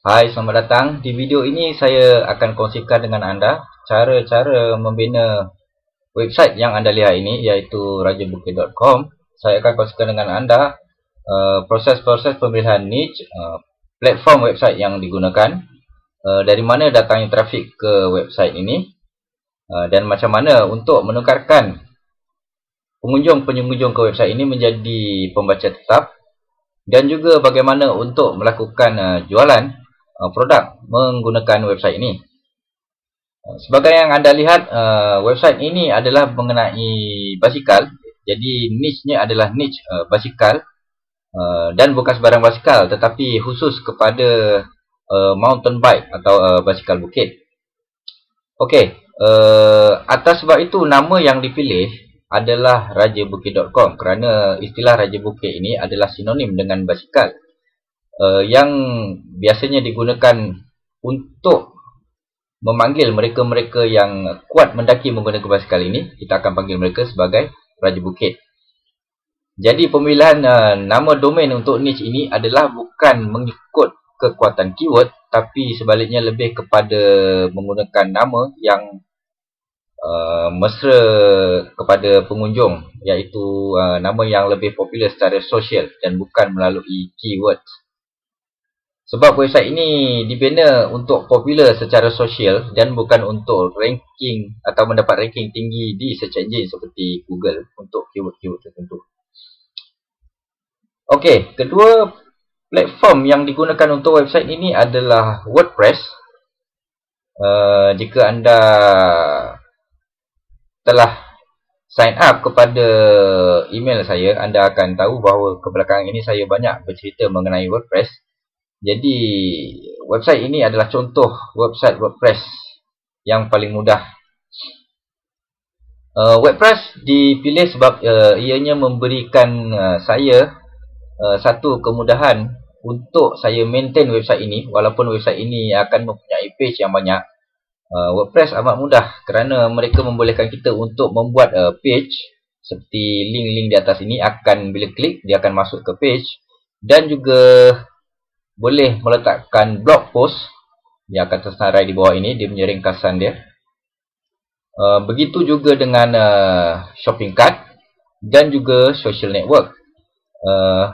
Hai, selamat datang. Di video ini saya akan kongsikan dengan anda cara-cara membina website yang anda lihat ini, iaitu rajabukit.com. Saya akan kongsikan dengan anda proses-proses pemilihan niche, platform website yang digunakan, dari mana datangnya trafik ke website ini, dan macam mana untuk menukarkan pengunjung-pengunjung ke website ini menjadi pembaca tetap, dan juga bagaimana untuk melakukan jualan produk menggunakan website ini. Sebagai yang anda lihat, website ini adalah mengenai basikal. Jadi niche-nya adalah niche basikal, dan bukan sebarang basikal, tetapi khusus kepada mountain bike atau basikal bukit. Okey, atas sebab itu nama yang dipilih adalah rajabukit.com, kerana istilah Raja Bukit ini adalah sinonim dengan basikal, yang biasanya digunakan untuk memanggil mereka-mereka yang kuat mendaki menggunakan basikal ini. Kita akan panggil mereka sebagai Raja Bukit. Jadi pemilihan nama domain untuk niche ini adalah bukan mengikut kekuatan keyword, tapi sebaliknya lebih kepada menggunakan nama yang mesra kepada pengunjung, iaitu nama yang lebih popular secara sosial dan bukan melalui keyword. Sebab website ini dibina untuk popular secara sosial dan bukan untuk ranking atau mendapat ranking tinggi di search engine seperti Google untuk keyword-keyword tertentu. Okey, kedua platform yang digunakan untuk website ini adalah WordPress. Jika anda telah sign up kepada email saya, anda akan tahu bahawa kebelakangan ini saya banyak bercerita mengenai WordPress. Jadi website ini adalah contoh website WordPress yang paling mudah. WordPress dipilih sebab ianya memberikan saya satu kemudahan untuk saya maintain website ini. Walaupun website ini akan mempunyai page yang banyak, WordPress amat mudah kerana mereka membolehkan kita untuk membuat page seperti link-link di atas ini. Akan bila klik, dia akan masuk ke page, dan juga boleh meletakkan blog post yang akan tersenarai di bawah ini. Dia punya ringkasan dia. Begitu juga dengan shopping cart dan juga social network.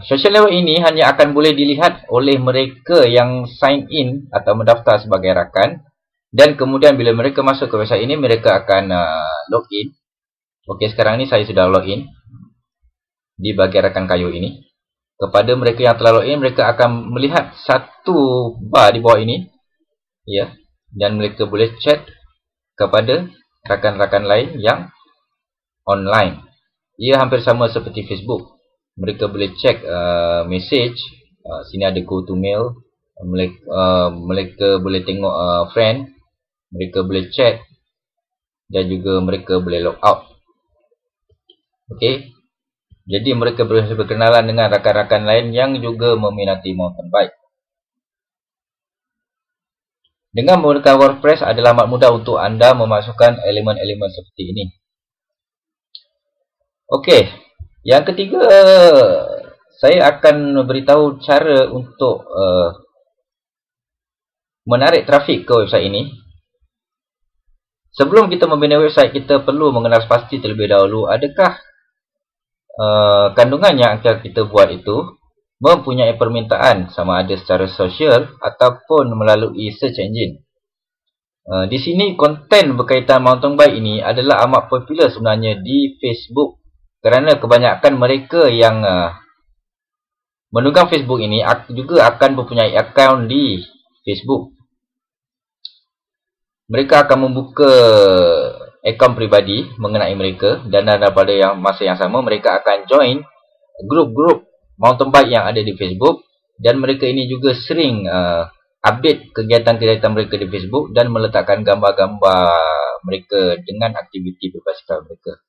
Social network ini hanya akan boleh dilihat oleh mereka yang sign in atau mendaftar sebagai rakan, dan kemudian bila mereka masuk ke website ini, mereka akan login. Okey, sekarang ni saya sudah login di bahagian rakan kayu ini. Kepada mereka yang telah login, mereka akan melihat satu bar di bawah ini, ya, dan mereka boleh chat kepada rakan-rakan lain yang online. Ia hampir sama seperti Facebook. Mereka boleh check message. Sini ada go to mail. Mereka boleh tengok friend. Mereka boleh chat, dan juga mereka boleh log out. Okey. Jadi mereka boleh berkenalan dengan rakan-rakan lain yang juga meminati mountain bike. Dengan menggunakan WordPress adalah amat mudah untuk anda memasukkan elemen-elemen seperti ini. Okey, yang ketiga, saya akan beritahu cara untuk menarik trafik ke website ini. Sebelum kita membina website, kita perlu mengenal pasti terlebih dahulu adakah kandungan yang akan kita buat itu mempunyai permintaan, sama ada secara sosial ataupun melalui search engine. Di sini konten berkaitan mountain bike ini adalah amat popular sebenarnya di Facebook, kerana kebanyakan mereka yang menunggang Facebook ini juga akan mempunyai akaun di Facebook. Mereka akan membuka akaun peribadi mengenai mereka, dan pada masa yang sama mereka akan join grup-grup mountain bike yang ada di Facebook, dan mereka ini juga sering update kegiatan-kegiatan mereka di Facebook dan meletakkan gambar-gambar mereka dengan aktiviti berbasikal mereka.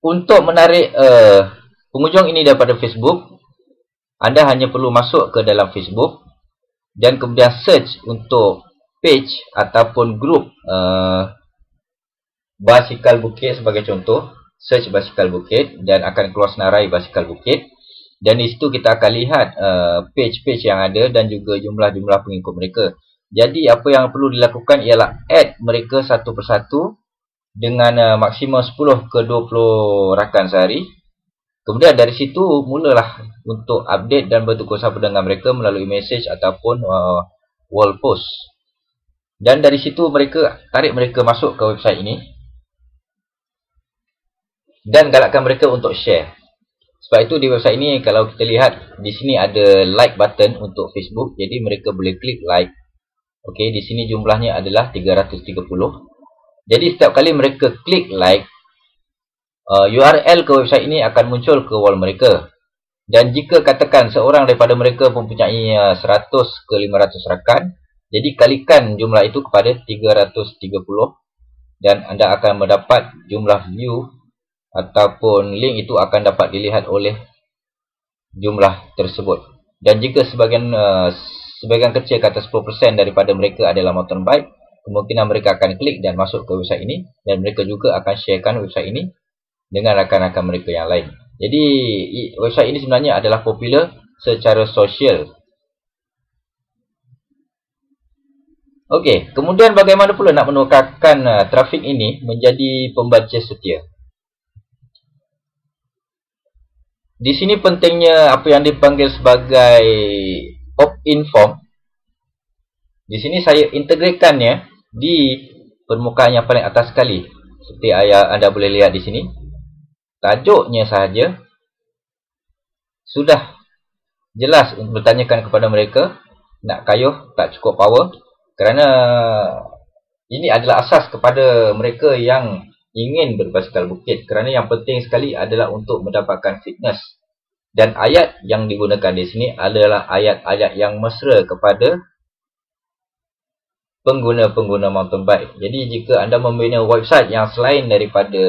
Untuk menarik pengunjung ini daripada Facebook, anda hanya perlu masuk ke dalam Facebook dan kemudian search untuk page ataupun grup basikal bukit sebagai contoh. Search basikal bukit dan akan keluar senarai basikal bukit. Dan di situ kita akan lihat page-page yang ada dan juga jumlah-jumlah pengikut mereka. Jadi apa yang perlu dilakukan ialah add mereka satu persatu dengan maksimum 10 ke 20 rakan sehari. Kemudian dari situ mulalah untuk update dan bertukar sapa dengan mereka melalui message ataupun wall post. Dan dari situ tarik mereka masuk ke website ini dan galakkan mereka untuk share. Sebab itu di website ini kalau kita lihat di sini ada like button untuk Facebook, jadi mereka boleh klik like. Okey, di sini jumlahnya adalah 330. Jadi setiap kali mereka klik like, URL ke website ini akan muncul ke wall mereka. Dan jika katakan seorang daripada mereka mempunyai 100 ke 500 rakan, jadi kalikan jumlah itu kepada 330 dan anda akan mendapat jumlah view ataupun link itu akan dapat dilihat oleh jumlah tersebut. Dan jika sebahagian kecil kata 10% daripada mereka adalah mountain bike, kemungkinan mereka akan klik dan masuk ke website ini dan mereka juga akan sharekan website ini dengan rakan-rakan mereka yang lain. Jadi website ini sebenarnya adalah popular secara sosial. Okey, kemudian bagaimana pula nak menukarkan trafik ini menjadi pembaca setia? Di sini pentingnya apa yang dipanggil sebagai opt-in form. Di sini saya integratekannya di permukaan yang paling atas sekali. Seperti anda boleh lihat di sini. Tajuknya sahaja sudah jelas untuk bertanyakan kepada mereka nak kayuh tak cukup power, kerana ini adalah asas kepada mereka yang ingin berbasikal bukit, kerana yang penting sekali adalah untuk mendapatkan fitness. Dan ayat yang digunakan di sini adalah ayat-ayat yang mesra kepada pengguna-pengguna mountain bike. Jadi jika anda membina website yang selain daripada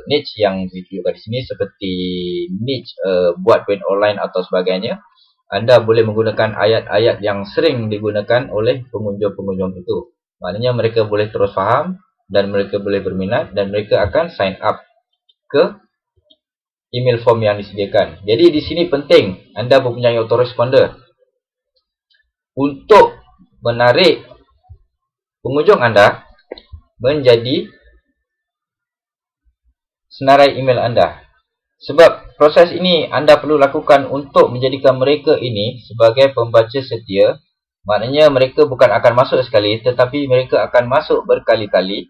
niche yang ditunjukkan di sini, seperti niche buat brand online atau sebagainya, anda boleh menggunakan ayat-ayat yang sering digunakan oleh pengunjung-pengunjung itu. Maknanya mereka boleh terus faham dan mereka boleh berminat dan mereka akan sign up ke email form yang disediakan. Jadi di sini penting anda mempunyai autoresponder untuk menarik pengunjung anda menjadi senarai email anda. Sebab proses ini anda perlu lakukan untuk menjadikan mereka ini sebagai pembaca setia. Maknanya mereka bukan akan masuk sekali, tetapi mereka akan masuk berkali-kali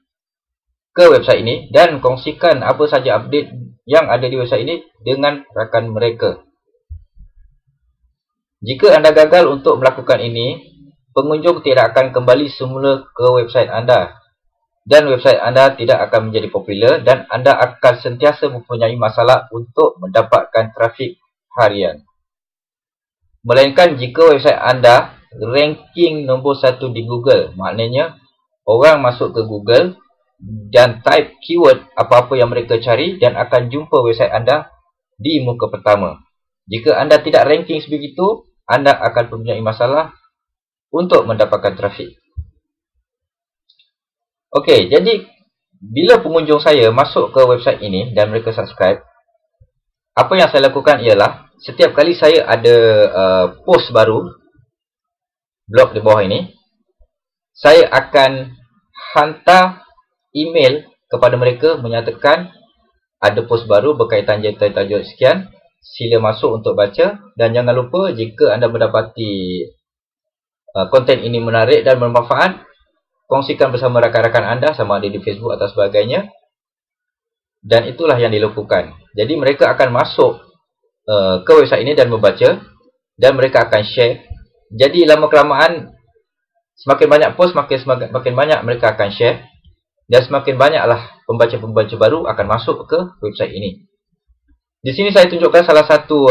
ke website ini dan kongsikan apa saja update yang ada di website ini dengan rakan mereka. Jika anda gagal untuk melakukan ini, pengunjung tidak akan kembali semula ke website anda. Dan website anda tidak akan menjadi popular dan anda akan sentiasa mempunyai masalah untuk mendapatkan trafik harian. Melainkan jika website anda ranking nombor 1 di Google. Maknanya orang masuk ke Google dan type keyword apa-apa yang mereka cari dan akan jumpa website anda di muka pertama. Jika anda tidak ranking sebegitu, anda akan mempunyai masalah untuk mendapatkan trafik. Okey, jadi bila pengunjung saya masuk ke website ini dan mereka subscribe, apa yang saya lakukan ialah setiap kali saya ada post baru, blog di bawah ini, saya akan hantar email kepada mereka menyatakan ada post baru berkaitan tajuk sekian, sila masuk untuk baca dan jangan lupa jika anda mendapati konten ini menarik dan bermanfaat, kongsikan bersama rakan-rakan anda sama ada di Facebook atau sebagainya. Dan itulah yang dilakukan. Jadi mereka akan masuk ke website ini dan membaca dan mereka akan share. Jadi lama-kelamaan semakin banyak post, makin banyak mereka akan share. Dan semakin banyaklah pembaca-pembaca baru akan masuk ke website ini. Di sini saya tunjukkan salah satu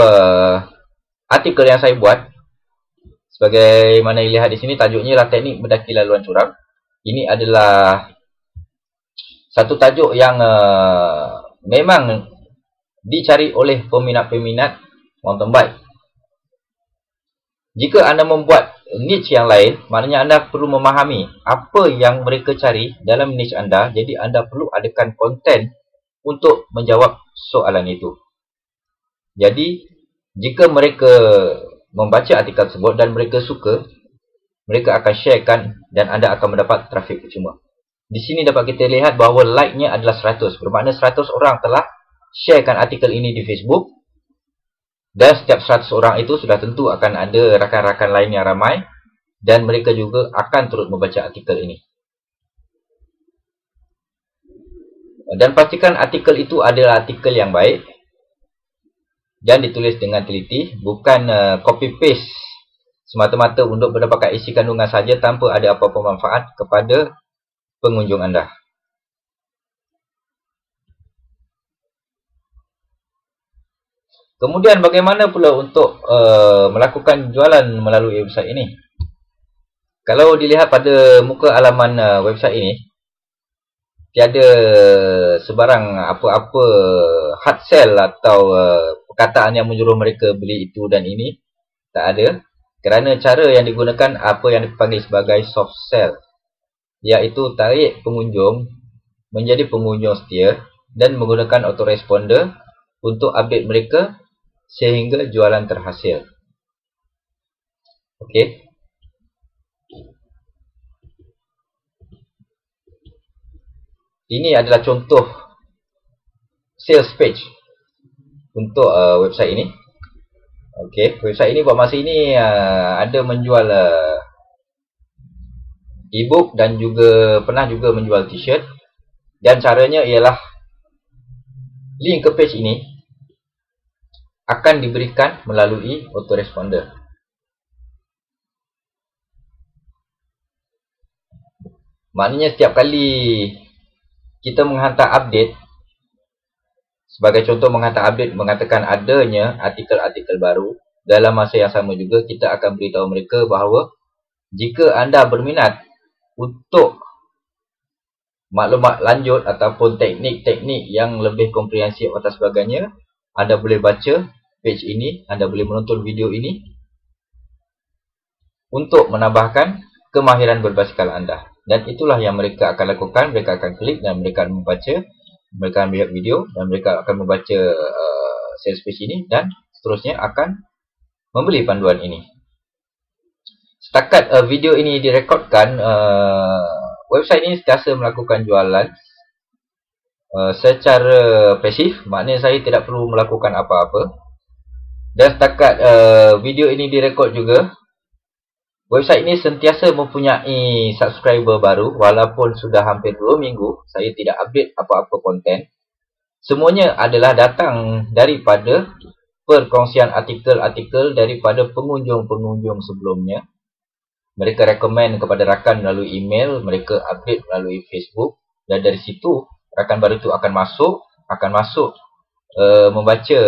artikel yang saya buat. Sebagaimana dilihat di sini, tajuknya ialah teknik mendaki laluan curam. Ini adalah satu tajuk yang memang dicari oleh peminat-peminat mountain bike. Jika anda membuat niche yang lain, maknanya anda perlu memahami apa yang mereka cari dalam niche anda. Jadi anda perlu adakan konten untuk menjawab soalan itu. Jadi Jika mereka membaca artikel tersebut dan mereka suka, mereka akan sharekan dan anda akan mendapat trafik percuma. Di sini dapat kita lihat bahawa like-nya adalah 100. Bermakna 100 orang telah sharekan artikel ini di Facebook. Dan setiap 100 orang itu sudah tentu akan ada rakan-rakan lain yang ramai. Dan mereka juga akan turut membaca artikel ini. Dan pastikan artikel itu adalah artikel yang baik. Dan ditulis dengan teliti. Bukan copy-paste semata-mata untuk mendapatkan isi kandungan saja tanpa ada apa-apa manfaat kepada pengunjung anda. Kemudian bagaimana pula untuk melakukan jualan melalui website ini? Kalau dilihat pada muka halaman website ini, tiada sebarang apa-apa hard sell atau perkataan yang menyuruh mereka beli itu dan ini. Tak ada. Kerana cara yang digunakan apa yang dipanggil sebagai soft sell, iaitu tarik pengunjung menjadi pengunjung setia dan menggunakan autoresponder untuk update mereka sehingga jualan terhasil. Okey. Ini adalah contoh sales page untuk website ini. Okey, website ini buat masa ini ada menjual e-book dan juga pernah juga menjual t-shirt. Dan caranya ialah link ke page ini akan diberikan melalui autoresponder. Maknanya setiap kali kita menghantar update, sebagai contoh menghantar update mengatakan adanya artikel-artikel baru, dalam masa yang sama juga kita akan beritahu mereka bahawa jika anda berminat untuk maklumat lanjut ataupun teknik-teknik yang lebih komprehensif atau sebagainya, anda boleh baca page ini, anda boleh menonton video ini untuk menambahkan kemahiran berbasikal anda. Dan itulah yang mereka akan lakukan. Mereka akan klik dan mereka akan membaca, mereka akan melihat video dan mereka akan membaca sales page ini dan seterusnya akan membeli panduan ini. Setakat video ini direkodkan, website ini sentiasa melakukan jualan secara pasif. Maknanya saya tidak perlu melakukan apa-apa. Dan setakat video ini direkod juga, website ini sentiasa mempunyai subscriber baru. Walaupun sudah hampir 2 minggu saya tidak update apa-apa konten. Semuanya adalah datang daripada perkongsian artikel-artikel daripada pengunjung-pengunjung sebelumnya. Mereka rekomen kepada rakan melalui email, mereka update melalui Facebook, dan dari situ rakan baru itu akan masuk membaca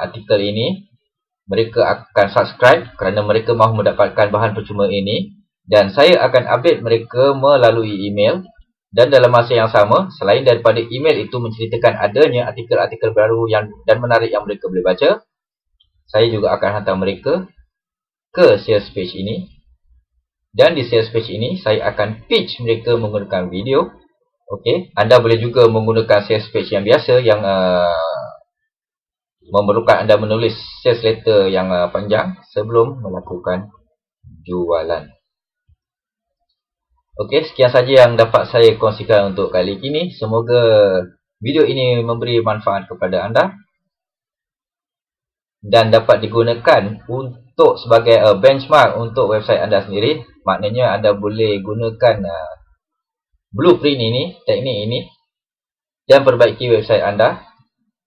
artikel ini. Mereka akan subscribe kerana mereka mahu mendapatkan bahan percuma ini, dan saya akan update mereka melalui email. Dan dalam masa yang sama, selain daripada email itu menceritakan adanya artikel-artikel baru dan menarik yang mereka boleh baca, saya juga akan hantar mereka ke sales page ini. Dan di sales page ini saya akan pitch mereka menggunakan video. Okey, anda boleh juga menggunakan sales page yang biasa yang memerlukan anda menulis sales letter yang panjang sebelum melakukan jualan. Okey, sekian saja yang dapat saya kongsikan untuk kali ini. Semoga video ini memberi manfaat kepada anda dan dapat digunakan untuk sebagai benchmark untuk website anda sendiri. Maknanya anda boleh gunakan blueprint ini, teknik ini, dan perbaiki website anda.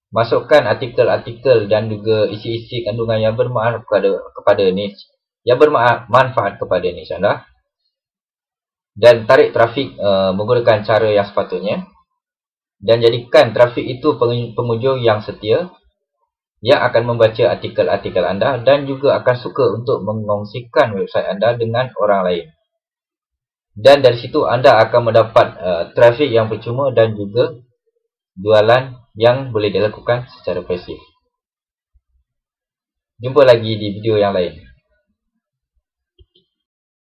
Masukkan artikel-artikel dan juga isi-isi kandungan yang bermanfaat kepada niche, yang bermanfaat kepada niche anda, dan tarik trafik menggunakan cara yang sepatutnya, dan jadikan trafik itu pengunjung yang setia yang akan membaca artikel-artikel anda dan juga akan suka untuk mengongsikan website anda dengan orang lain. Dan dari situ anda akan mendapat trafik yang percuma dan juga jualan yang boleh dilakukan secara pasif. Jumpa lagi di video yang lain.